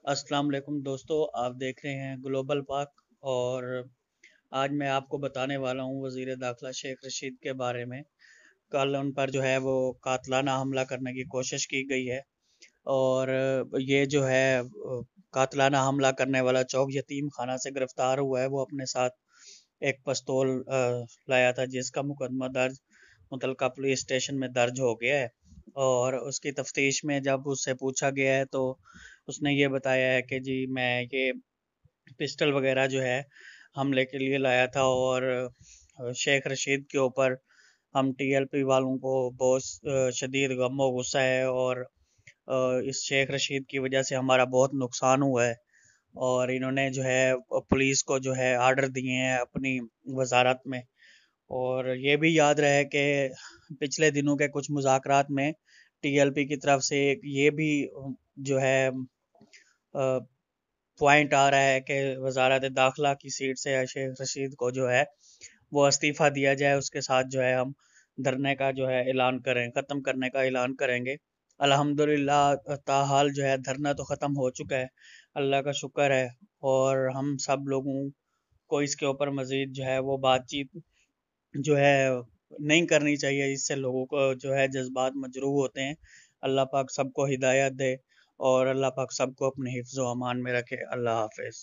अस्सलाम वालेकुम दोस्तों, आप देख रहे हैं ग्लोबल पाक। और आज मैं आपको बताने वाला हूं वज़ीर दाखिला शेख रशीद के बारे में। कल उन पर जो है वो कातलाना हमला करने की कोशिश की गई है। और ये जो है कातलाना हमला करने वाला चौक यतीम खाना से गिरफ्तार हुआ है। वो अपने साथ एक पिस्तौल लाया था, जिसका मुकदमा दर्ज मुतलका पुलिस स्टेशन में दर्ज हो गया है। और उसकी तफ्तीश में जब उससे पूछा गया है तो उसने ये बताया है कि जी मैं ये पिस्टल वगैरह जो है हमले के लिए लाया था। और शेख रशीद के ऊपर हम टीएलपी वालों को बहुत शदीद गम और गुस्सा है। और इस शेख रशीद की वजह से हमारा बहुत नुकसान हुआ है। और इन्होंने जो है पुलिस को जो है आर्डर दिए हैं अपनी वजारत में। और ये भी याद रहे कि पिछले दिनों के कुछ मुज़ाकरात में टीएलपी की तरफ से ये भी जो है पॉइंट आ रहा है कि वजारत दाखिला की सीट से शेख रशीद को जो है वो इस्तीफ़ा दिया जाए। उसके साथ जो है हम धरने का जो है ऐलान करें, ख़त्म करने का ऐलान करेंगे। अल्हम्दुलिल्लाह ताहाल जो है धरना तो ख़त्म हो चुका है, अल्लाह का शुक्र है। और हम सब लोगों को इसके ऊपर मज़ीद जो है वो बातचीत जो है नहीं करनी चाहिए। इससे लोगों को जो है जज्बात मजरूह होते हैं। अल्लाह पाक सबको हिदायत दे और अल्लाह पाक सबको अपने हिफ्ज़ व अमान में रखे। अल्लाह हाफ़िज़।